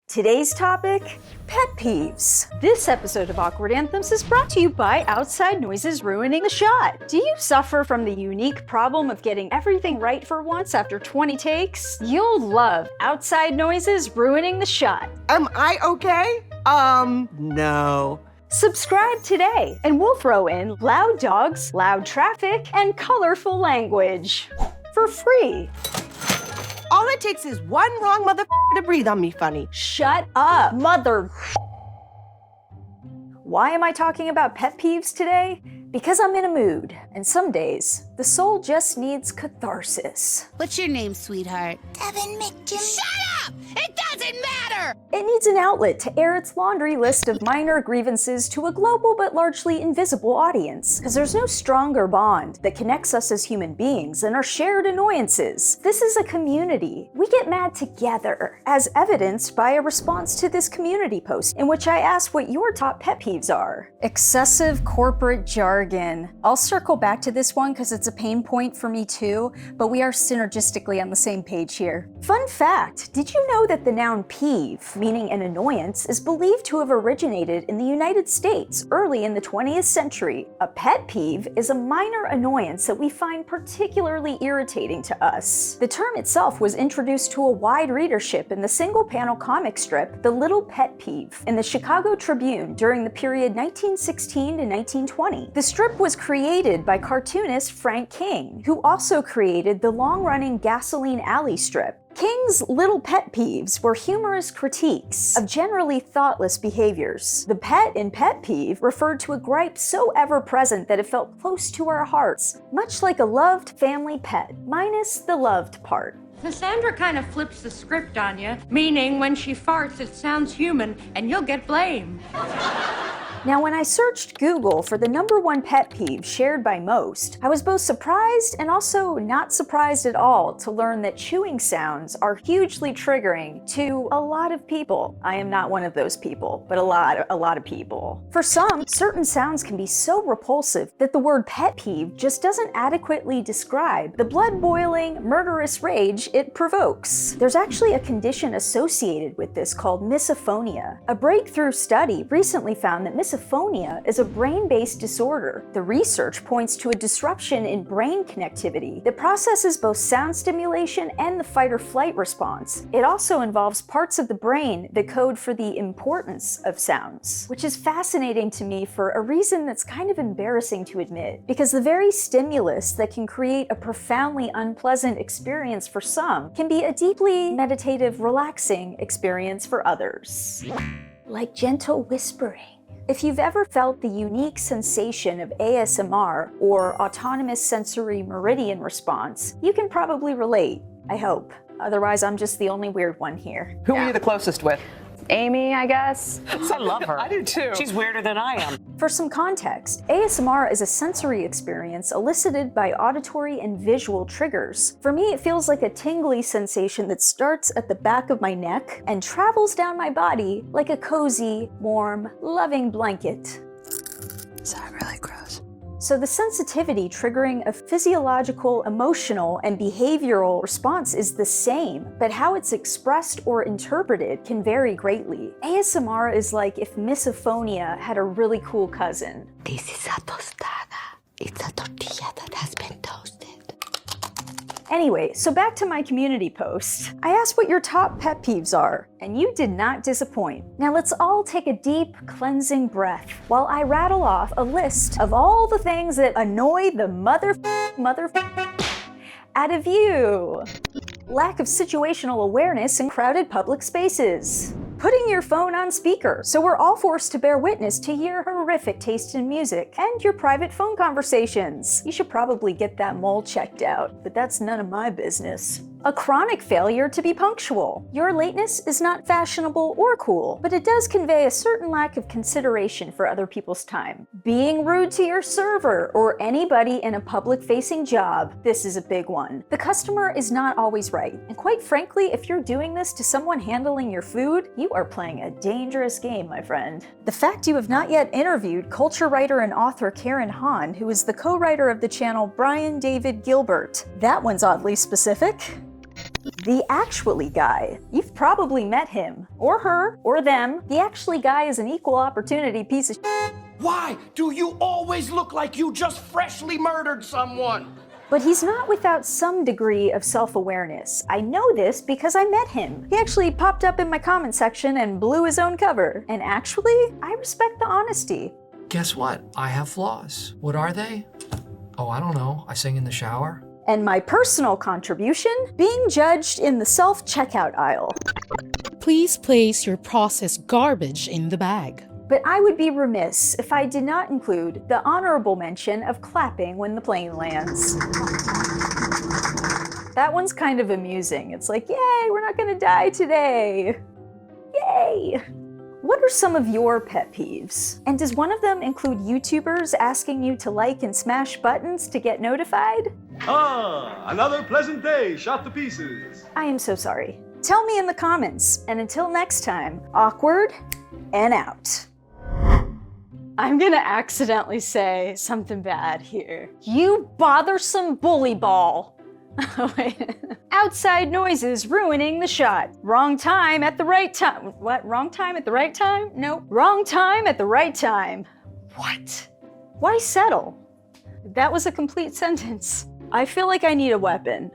Today's topic, pet peeves. This episode of Awkward Anthems is brought to you by outside noises ruining the shot. Do you suffer from the unique problem of getting everything right for once after 20 takes? You'll love outside noises ruining the shot. Am I okay? No. Subscribe today, and we'll throw in loud dogs, loud traffic, and colorful language for free. All it takes is one wrong to breathe on me funny. Shut up, mother. Why am I talking about pet peeves today? Because I'm in a mood, and some days, the soul just needs catharsis. What's your name, sweetheart? Devin McJim. Shut up! It doesn't matter! It needs an outlet to air its laundry list of minor grievances to a global but largely invisible audience. Because there's no stronger bond that connects us as human beings than our shared annoyances. This is a community. We get mad together, as evidenced by a response to this community post, in which I asked what your top pet peeves are. Excessive corporate jargon. I'll circle back to this one because it's a pain point for me too, but we are synergistically on the same page here. Fun fact, did you know that the noun peeve, meaning an annoyance, is believed to have originated in the United States early in the 20th century? A pet peeve is a minor annoyance that we find particularly irritating to us. The term itself was introduced to a wide readership in the single-panel comic strip The Little Pet Peeve in the Chicago Tribune during the period 1916 to 1920. The strip was created by cartoonist Frank King, who also created the long-running Gasoline Alley strip. King's little pet peeves were humorous critiques of generally thoughtless behaviors. The pet in pet peeve referred to a gripe so ever-present that it felt close to our hearts, much like a loved family pet, minus the loved part. Cassandra kind of flips the script on you, meaning when she farts it sounds human and you'll get blamed. Now, when I searched Google for the #1 pet peeve shared by most, I was both surprised and also not surprised at all to learn that chewing sounds are hugely triggering to a lot of people. I am not one of those people, but a lot of people. For some, certain sounds can be so repulsive that the word pet peeve just doesn't adequately describe the blood-boiling, murderous rage it provokes. There's actually a condition associated with this called misophonia. A breakthrough study recently found that misophonia is a brain-based disorder. The research points to a disruption in brain connectivity that processes both sound stimulation and the fight-or-flight response. It also involves parts of the brain that code for the importance of sounds, which is fascinating to me for a reason that's kind of embarrassing to admit, because the very stimulus that can create a profoundly unpleasant experience for some can be a deeply meditative, relaxing experience for others. Like gentle whispering. If you've ever felt the unique sensation of ASMR, or autonomous sensory meridian response, you can probably relate, I hope. Otherwise, I'm just the only weird one here. Who are you the closest with? Amy, I guess. I love her. I do too. She's weirder than I am. For some context, ASMR is a sensory experience elicited by auditory and visual triggers. For me, it feels like a tingly sensation that starts at the back of my neck and travels down my body like a cozy, warm, loving blanket. Is that really gross? So the sensitivity triggering a physiological, emotional, and behavioral response is the same, but how it's expressed or interpreted can vary greatly. ASMR is like if misophonia had a really cool cousin. This is a tostada. It's a tortilla that has been toasted. Anyway, so back to my community post. I asked what your top pet peeves are, and you did not disappoint. Now let's all take a deep, cleansing breath while I rattle off a list of all the things that annoy the mother out of you. Lack of situational awareness in crowded public spaces. Putting your phone on speaker, so we're all forced to bear witness to your horrific taste in music and your private phone conversations. You should probably get that mole checked out, but that's none of my business. A chronic failure to be punctual. Your lateness is not fashionable or cool, but it does convey a certain lack of consideration for other people's time. Being rude to your server or anybody in a public-facing job. This is a big one. The customer is not always right, and quite frankly, if you're doing this to someone handling your food, you are playing a dangerous game, my friend. The fact you have not yet interviewed culture writer and author Karen Hahn, who is the co-writer of the channel Brian David Gilbert. That one's oddly specific. The actually guy. You've probably met him, or her, or them. The actually guy is an equal opportunity piece of shit. Why do you always look like you just freshly murdered someone? But he's not without some degree of self-awareness. I know this because I met him. He actually popped up in my comment section and blew his own cover. And actually, I respect the honesty. Guess what? I have flaws. What are they? Oh, I don't know. I sing in the shower. And my personal contribution, being judged in the self-checkout aisle. Please place your processed garbage in the bag. But I would be remiss if I did not include the honorable mention of clapping when the plane lands. That one's kind of amusing. It's like, yay, we're not gonna die today. Yay! What are some of your pet peeves? And does one of them include YouTubers asking you to like and smash buttons to get notified? Another pleasant day shot to pieces. I am so sorry. Tell me in the comments, and until next time, awkward and out. I'm gonna accidentally say something bad here. You bothersome bully ball. Wait. Outside noises ruining the shot. Wrong time at the right time. What? Wrong time at the right time? Nope. Wrong time at the right time. What? Why settle? That was a complete sentence. I feel like I need a weapon.